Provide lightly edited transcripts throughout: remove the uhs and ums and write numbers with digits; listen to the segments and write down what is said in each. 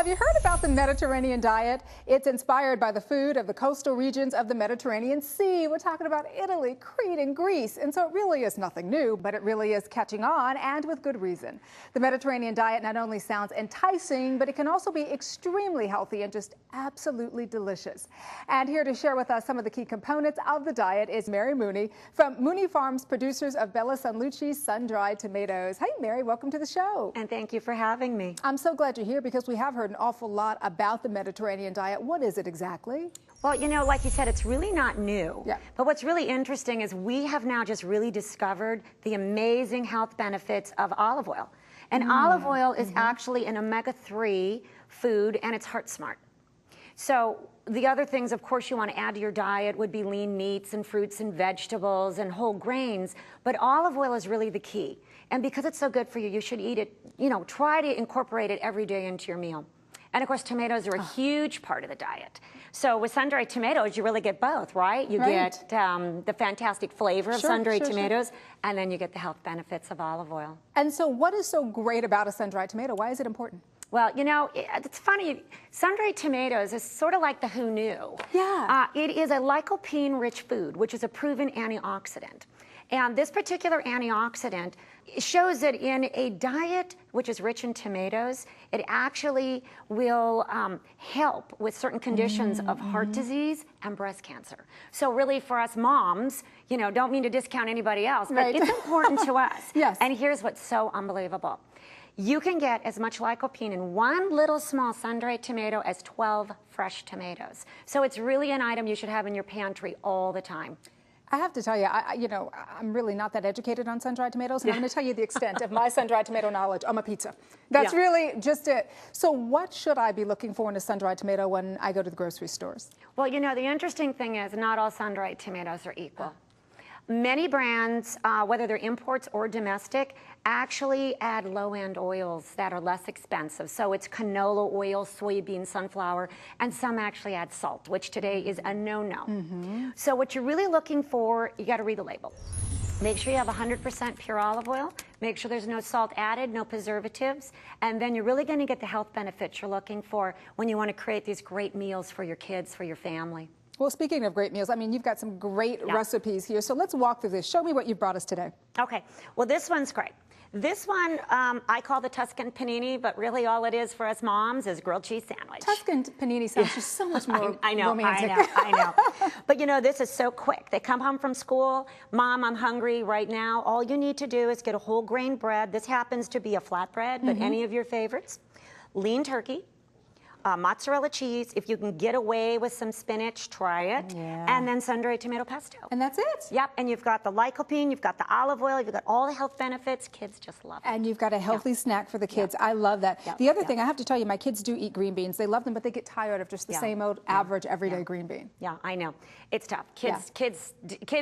Have you heard about the Mediterranean diet? It's inspired by the food of the coastal regions of the Mediterranean Sea. We're talking about Italy, Crete, and Greece. And so it really is nothing new, but it really is catching on, and with good reason. The Mediterranean diet not only sounds enticing, but it can also be extremely healthy and just absolutely delicious. And here to share with us some of the key components of the diet is Mary Mooney from Mooney Farms, producers of Bella Sanlucci's sun-dried tomatoes. Hey, Mary, welcome to the show. And thank you for having me. I'm so glad you're here because we have heard an awful lot about the Mediterranean diet. What is it exactly? Well, you know, like you said, it's really not new. Yeah. But what's really interesting is we have now just really discovered the amazing health benefits of olive oil. And olive oil is actually an omega-3 food, and it's heart smart. So the other things, of course, you want to add to your diet would be lean meats and fruits and vegetables and whole grains. But olive oil is really the key. And because it's so good for you, you should eat it, you know, try to incorporate it every day into your meal. And of course, tomatoes are a huge part of the diet. So with sun-dried tomatoes, you really get both, right? You get the fantastic flavor of sun-dried tomatoes, and then you get the health benefits of olive oil. And so what is so great about a sun-dried tomato? Why is it important? Well, you know, it's funny. Sun-dried tomatoes is sort of like the who knew. Yeah. It is a lycopene-rich food, which is a proven antioxidant. And this particular antioxidant shows that in a diet which is rich in tomatoes, it actually will help with certain conditions of heart disease and breast cancer. So really for us moms, you know, don't mean to discount anybody else, but it's important to us. Yes. And here's what's so unbelievable. You can get as much lycopene in one little small sun-dried tomato as 12 fresh tomatoes. So it's really an item you should have in your pantry all the time. I have to tell you, I'm really not that educated on sun-dried tomatoes, and I'm going to tell you the extent of my sun-dried tomato knowledge on my pizza. That's really just it. So what should I be looking for in a sun-dried tomato when I go to the grocery stores? Well, you know, the interesting thing is not all sun-dried tomatoes are equal. Many brands, whether they're imports or domestic, actually add low-end oils that are less expensive. So it's canola oil, soybean, sunflower, and some actually add salt, which today is a no-no. So what you're really looking for, you got to read the label. Make sure you have 100% pure olive oil. Make sure there's no salt added, no preservatives, and then you're really going to get the health benefits you're looking for when you want to create these great meals for your kids, for your family. Well, speaking of great meals, I mean, you've got some great recipes here. So let's walk through this. Show me what you've brought us today. Okay. Well, this one's great. This one I call the Tuscan Pannini, but really all it is for us moms is grilled cheese sandwich. Tuscan Pannini sounds just so much more romantic. I know. But you know, this is so quick. They come home from school. Mom, I'm hungry right now. All you need to do is get a whole grain bread. This happens to be a flatbread, but any of your favorites. Lean turkey. Mozzarella cheese. If you can get away with some spinach, try it. And then sun-dried tomato pesto. And that's it? Yep. And you've got the lycopene, you've got the olive oil, you've got all the health benefits. Kids just love it. And you've got a healthy snack for the kids. I love that. The other thing, I have to tell you, my kids do eat green beans. They love them, but they get tired of just the same old average everyday green bean. Yeah, I know. It's tough. Kids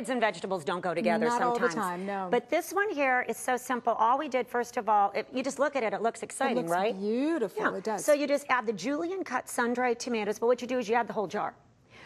and vegetables don't go together sometimes. Not all the time, no. But this one here is so simple. All we did, first of all, if you just look at it, it looks exciting, right? It looks beautiful. It does. So you just add the julienne cut sun-dried tomatoes, but what you do is you add the whole jar.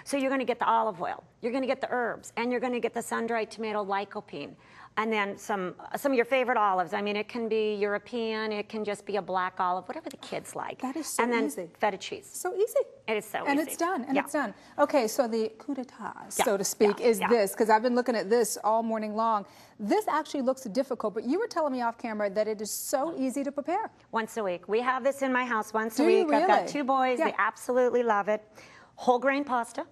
So you're going to get the olive oil, you're going to get the herbs, and you're going to get the sun-dried tomato lycopene. And then some of your favorite olives. I mean, it can be European, it can just be a black olive, whatever the kids like. That is so easy. And then feta cheese. So easy. It is so easy. And it's done, and it's done. Okay, so the coup d'etat, so to speak, is this, because I've been looking at this all morning long. This actually looks difficult, but you were telling me off camera that it is so easy to prepare. Once a week. We have this in my house once a Do you week. really? I've got 2 boys. They absolutely love it. Whole grain pasta.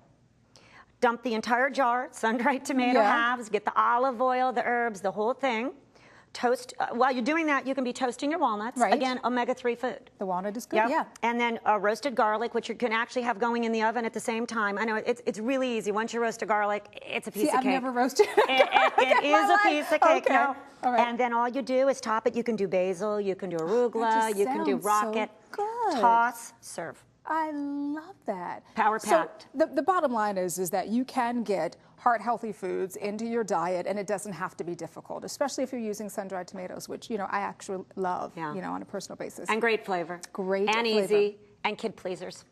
Dump the entire jar, sun-dried tomato halves, get the olive oil, the herbs, the whole thing. Toast. While you're doing that, you can be toasting your walnuts. Again, omega-3 food. The walnut is good, And then roasted garlic, which you can actually have going in the oven at the same time. I know it's really easy. Once you roast a garlic, it's a piece of cake. I've never roasted it is a piece of cake. Okay. No. All right. And then all you do is top it. You can do basil, you can do arugula, you can do rocket. So good. Toss, serve. I love that. Power packed. So the bottom line is that you can get heart-healthy foods into your diet, and it doesn't have to be difficult, especially if you're using sun-dried tomatoes, which, you know, I actually love, you know, on a personal basis. And great flavor. Great and flavor. easy, and kid pleasers.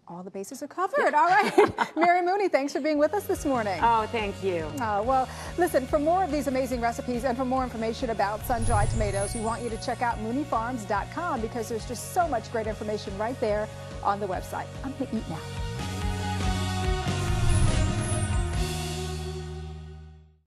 All the bases are covered. All right. Mary Mooney, thanks for being with us this morning. Oh, thank you. Well, listen, for more of these amazing recipes and for more information about sun-dried tomatoes, we want you to check out mooneyfarms.com because there's just so much great information right there on the website. I'm going to eat now.